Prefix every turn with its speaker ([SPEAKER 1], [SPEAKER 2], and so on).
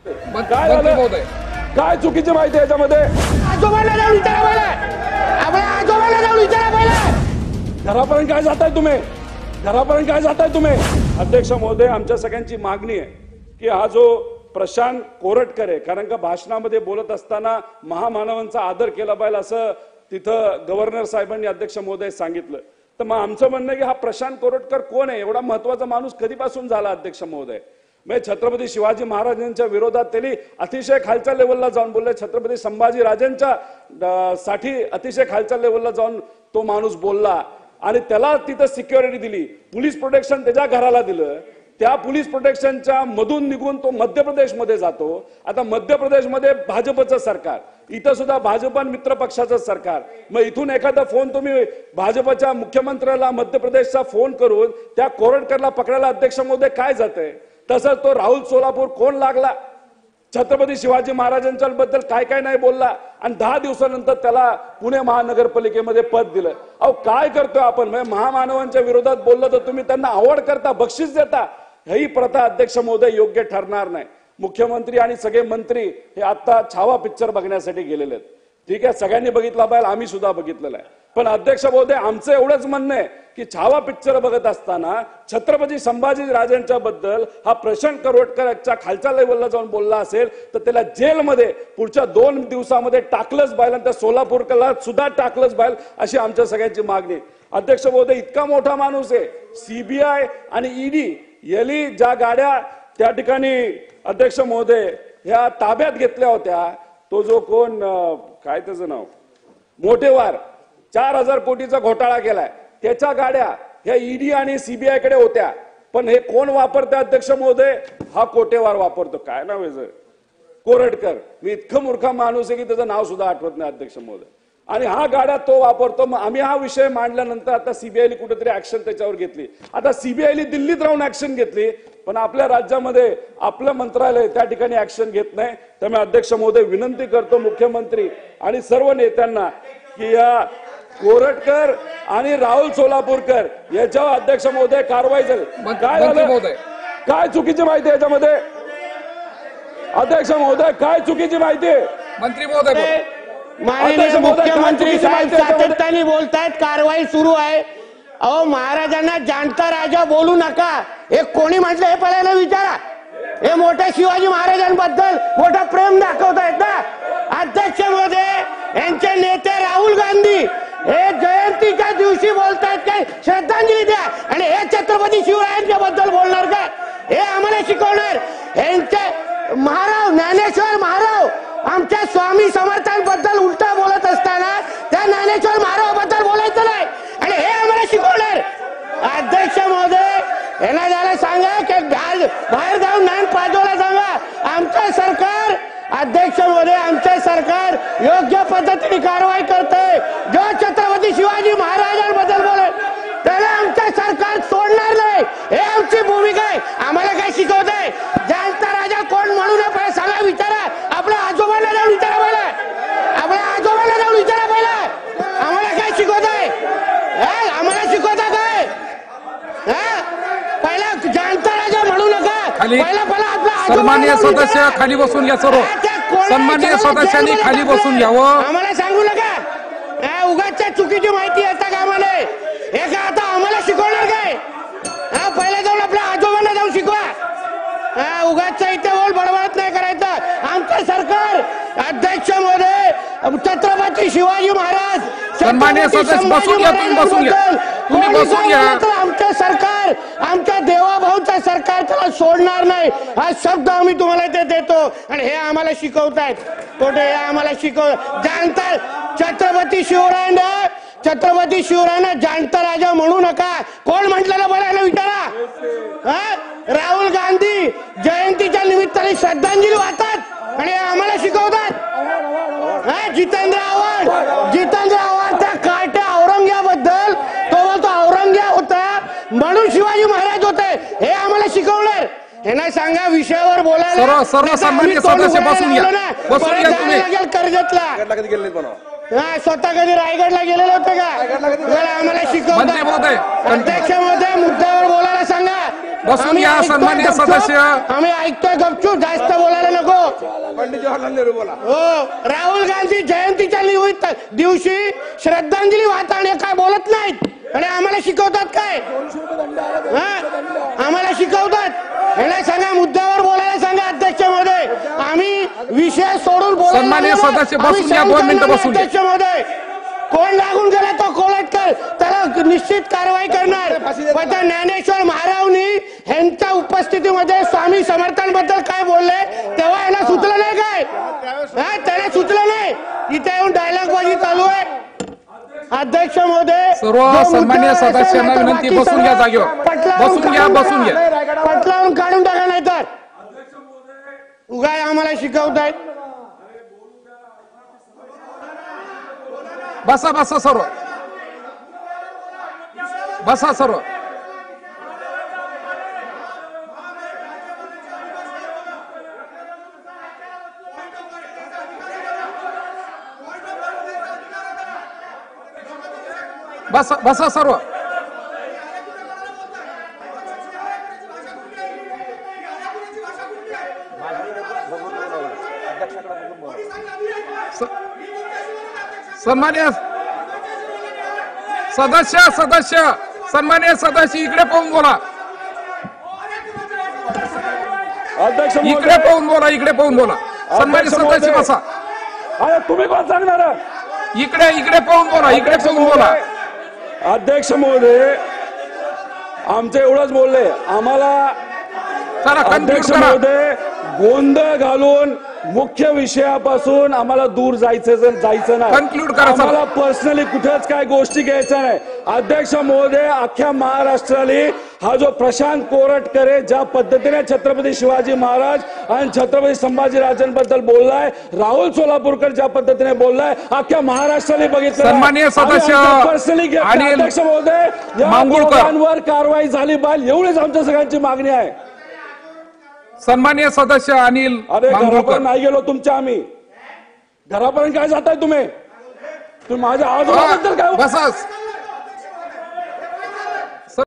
[SPEAKER 1] काय झालं? काय चुकीची माहिती आहे याच्यामध्ये?
[SPEAKER 2] आजोबांना जाऊन विचारा पहिला. आपल्या आजोबांना जाऊन विचारा पहिला.
[SPEAKER 1] घरापर्यंत काय जाताय तुम्ही? घरापर्यंत काय जाताय तुम्ही? अध्यक्ष महोदय, आमच्या सगळ्यांची मागणी आहे की हा जो प्रशांत कोरटकर आहे, कारण का भाषणामध्ये बोलत असताना महामानवांचा आदर केला पाहिजे असं तिथं गव्हर्नर साहेबांनी अध्यक्ष महोदय सांगितलं. तर मग आमचं म्हणणं की हा प्रशांत कोरटकर कोण आहे? एवढा महत्वाचा माणूस कधीपासून झाला अध्यक्ष महोदय? म्हणजे छत्रपती शिवाजी महाराजांच्या विरोधात त्यांनी अतिशय खालच्या लेवलला जाऊन बोलले. छत्रपती संभाजी राजांच्या साठी अतिशय खालच्या लेवलला जाऊन तो माणूस बोलला आणि त्याला तिथं सिक्युरिटी दिली, पोलीस प्रोटेक्शन त्याच्या घराला दिलं. त्या पोलीस प्रोटेक्शनच्या मधून निघून तो मध्य प्रदेशमध्ये जातो. आता मध्य प्रदेशमध्ये भाजपचं सरकार, इथं सुद्धा भाजप आणि मित्र पक्षाचं सरकार. मग इथून एखादा फोन तुम्ही भाजपच्या मुख्यमंत्र्याला मध्य प्रदेशचा फोन करून त्या कोरटकरला पकडायला अध्यक्ष महोदय काय जातंय? तसंच तो राहुल सोलापूर कोण लागला, छत्रपती शिवाजी महाराजांच्या बद्दल काय काय नाही बोलला आणि 10 दिवसानंतर त्याला पुणे महानगरपालिकेमध्ये पद दिलं. अहो काय करतोय आपण? म्हणजे महामानवांच्या विरोधात बोललं तर तुम्ही त्यांना आवड करता, बक्षीस देता. ही प्रथा अध्यक्ष महोदय योग्य ठरणार नाही. मुख्यमंत्री आणि सगळे मंत्री हे आता छावा पिक्चर बघण्यासाठी गेलेले आहेत. ठीक आहे, सगळ्यांनी बघितला पाहिजे, आम्ही सुद्धा बघितलेला आहे. पण अध्यक्ष महोदय, आमचं एवढंच म्हणणं आहे की छावा पिक्चर बघत असताना छत्रपती संभाजी राजांच्या बद्दल हा प्रशांत कोरटकरच्या खालच्या लेवलला जाऊन बोलला असेल तर त्याला जेलमध्ये पुढच्या 2 दिवसामध्ये टाकलंच पाहिजे आणि त्या सोलापूरला सुद्धा टाकलंच पाहिजे अशी आमच्या सगळ्यांची मागणी. अध्यक्ष महोदय, इतका मोठा माणूस आहे, सीबीआय आणि ईडी यांनी ज्या गाड्या त्या ठिकाणी अध्यक्ष महोदय ह्या ताब्यात घेतल्या होत्या, तो जो कोण काय त्याचं नाव मोठेवार 4000 कोटीचा घोटाळा केलाय, त्याच्या गाड्या ह्या ईडी आणि सीबीआय कडे होत्या. पण हे कोण वापरते अध्यक्ष महोदय? हा कोटेवार वापरतो. काय नाव आहे कोरटकर. मी इतकं मूर्खा माणूस आहे की त्याचं नाव सुद्धा आठवत नाही अध्यक्ष महोदय. आणि हा गाड्या तो वापरतो. मग आम्ही हा विषय मांडल्यानंतर आता सीबीआयने कुठेतरी ऍक्शन त्याच्यावर घेतली. आता सीबीआयने दिल्लीत राहून ऍक्शन घेतली, पण आपल्या राज्यामध्ये आपलं मंत्रालय त्या ठिकाणी ऍक्शन घेत नाही. त्यामुळे अध्यक्ष महोदय विनंती करतो मुख्यमंत्री आणि सर्व नेत्यांना की या कोरटकर आणि राहुल सोलापूरकर याच्यावर अध्यक्ष महोदय कारवाई झाली. काय झालं? काय चुकीची माहिती आहे याच्यामध्ये? अध्यक्ष महोदय, काय चुकीची माहिती आहे?
[SPEAKER 3] मंत्री महोदय,
[SPEAKER 2] माननीय मुख्यमंत्री साहेब सातत्याने बोलतायत, कारवाई सुरू आहे. अहो, महाराजांना जाणता राजा बोलू नका हे कोणी म्हटलं हे पहिल्यांदा विचारा. हे मोठ्या शिवाजी महाराजांबद्दल मोठं प्रेम दाखवतायत ना. अध्यक्ष महोदय, यांचे नेते राहुल गांधी हे जयंतीच्या दिवशी बोलतायत काय श्रद्धांजली द्या आणि हे छत्रपती शिवरायांच्या बद्दल बोलणार काय? हे आम्हाला शिकवणार? यांचे महाराव ज्ञानेश्वर महाराव आमच्या स्वामी समर्थांबद्दल उलटा बोलत असताना त्या ज्ञानेश्वर महाराव बद्दल बोलायचं नाही आणि हे आम्हाला शिकवणार? अध्यक्ष महोदय, यांना जरा सांगा की बाहेर जाऊन ज्ञान पाजवला सांगा. आमचं सरकार, अध्यक्ष महोदय, आमचे सरकार योग्य पद्धतीने कारवाई करते. जो छत्रपती शिवाजी महाराजांबद्दल बोलेल त्याला आमचे सरकार सोडणार नाही. हे आमची भूमिका आहे. आम्हाला काय शिकवत आहे? जाणता राजा कोण म्हणू नये सांगा, विचारा. आपल्या आजोबांना जाऊन विचारा पहिला. आपल्या आजोबांना जाऊन विचारा पहिला. आम्हाला काय शिकवत आहे? आम्हाला शिकवता काय? पहिला जाणता राजा म्हणू नका. पहिला आपला
[SPEAKER 3] सन्माननीय सदस्य खाली बसून घ्या. सर्व सन्माननीय सदस्यांनी खाली बसून घ्यावं.
[SPEAKER 2] आम्हाला सांगू नका. उगाच चुकीची माहिती येता कामा नये. हे का आता आम्हाला शिकवणार काय? पहिला जाऊन आपल्या आजोबांना जाऊन शिकवा. उगाच इथे बोल बडबडत नाही करायचं. आमचं सरकार, अध्यक्ष महोदय, छत्रपती शिवाजी महाराज,
[SPEAKER 3] सन्माननीय सदस्य बसून घ्या. तुम्ही बसून घ्या. तुम्ही बसून घ्या.
[SPEAKER 2] आमचं सरकार, आमच्या देवाभाऊचं सरकार त्याला सोडणार नाही हा शब्द आम्ही तुम्हाला इथे देतो आणि हे आम्हाला शिकवतायत. कुठे हे आम्हाला जाणता छत्रपती शिवरायांना जाणता राजा म्हणू नका. कोण म्हटलं बोलायला विचारा. राहुल गांधी जयंतीच्या निमित्ताने श्रद्धांजली वाहतात आणि आम्हाला शिकवतात. जितेंद्र आव्हाड त्या कार्ट्या औरंग्याबद्दल तो बोलतो औरंग्या होता म्हणून शिवाजी महाराज होते. हे आम्हाला शिकवणार? यांना सांगा विषयावर बोलायला.
[SPEAKER 3] सर्व सन्माननीय सदस्य बसून घ्या. बसून घ्या तुम्ही.
[SPEAKER 2] कर्जतला स्वतः कधी रायगडला गेलेले होते का? आम्हाला शिकवतात. अध्यक्ष महोदय, मुद्द्यावर बोलायला सांगा.
[SPEAKER 3] बसून घ्या सन्माननीय सदस्य.
[SPEAKER 2] आम्ही ऐकतोय गपचूप, जास्त बोलायला नको.
[SPEAKER 4] पंडित जवाहरलाल नेहरू बोला.
[SPEAKER 2] हो, राहुल गांधी जयंतीच्या दिवशी श्रद्धांजली वाहताना काय बोलत नाहीत आणि आम्हाला शिकवतात काय? आम्हाला शिकवतात. याला सांगा, मुद्द्यावर बोलायला सांगा अध्यक्ष महोदय. आम्ही विषय सोडून बोलायला
[SPEAKER 3] सन्माननीय
[SPEAKER 2] लागलो.
[SPEAKER 3] सदस्य
[SPEAKER 2] आम्ही
[SPEAKER 3] बसून घ्या,
[SPEAKER 2] सहन
[SPEAKER 3] 2 मिनिटं
[SPEAKER 2] करणार
[SPEAKER 3] बसून
[SPEAKER 2] नाही
[SPEAKER 3] घ्या.
[SPEAKER 2] अध्यक्ष महोदय. कोण लागून गेला तो कोलटकर, त्याला निश्चित कारवाई करणार. पण त्या ज्ञानेश्वर महारावनी यांच्या उपस्थितीमध्ये स्वामी समर्थांबद्दल काय बोलले तेव्हा याला सुचलं नाही काय? त्याला सुचलं नाही. इथे येऊन डायलॉग बाजी चालू आहे. अध्यक्ष महोदय,
[SPEAKER 3] सर्व सन्माननीय सदस्यांना विनंती, बसून घ्या जागेवर. बसून घ्या, बसून घ्या.
[SPEAKER 2] पटलावून काढून टाका, नाही तर उगाय आम्हाला शिकवतायत.
[SPEAKER 3] बसा बसा सर्व, बसा सर्व. बसा बसा सर्व. सन्मान्य सदस्य सन्मान्य सदस्य इकडे पाहून बोला.
[SPEAKER 1] अध्यक्ष
[SPEAKER 3] इकडे
[SPEAKER 1] महोदय,
[SPEAKER 3] पाहून बोला, इकडे पाहून बोला. सन्मान्य सदस्य बसा.
[SPEAKER 1] अरे तुम्ही कोण सांगणार?
[SPEAKER 3] इकडे इकडे पाहून बोला, इकडे पाहून बोला.
[SPEAKER 1] अध्यक्ष महोदय, आमचं एवढंच बोलले. आम्हाला
[SPEAKER 3] चला कंक्लूड
[SPEAKER 1] अध्यक्ष
[SPEAKER 3] करा.
[SPEAKER 1] महोदय, गोंधळ घालून मुख्य विषयापासून आम्हाला दूर जायचं नाही.
[SPEAKER 3] Conclude करा, सर.
[SPEAKER 1] आम्हाला पर्सनली कुठेच काय गोष्टी घ्यायच्या नाही. अध्यक्ष महोदय, अख्ख्या महाराष्ट्राला हा जो प्रशांत कोरटकर ज्या पद्धतीने छत्रपती शिवाजी महाराज आणि छत्रपती संभाजीराजांबद्दल बोललाय, राहुल सोलापूरकर ज्या पद्धतीने बोललाय, अख्ख्या महाराष्ट्राने बघितलं.
[SPEAKER 3] सन्माननीय सदस्य
[SPEAKER 1] पर्सनली
[SPEAKER 3] अनिल
[SPEAKER 1] अध्यक्ष महोदय, या
[SPEAKER 3] मांगुळकर.
[SPEAKER 1] दोघांवर कारवाई झाली पाहिजे, एवढीच आमच्या सगळ्यांची मागणी आहे.
[SPEAKER 3] सन्माननीय सदस्य अनिल
[SPEAKER 1] अरे
[SPEAKER 3] मांगुळकर.
[SPEAKER 1] घरापर्यंत नाही गेलो तुमच्या. आम्ही घरापर्यंत काय जाताय तुम्ही? तुम्ही माझ्या आजोबाबद्दल काय?
[SPEAKER 3] बसा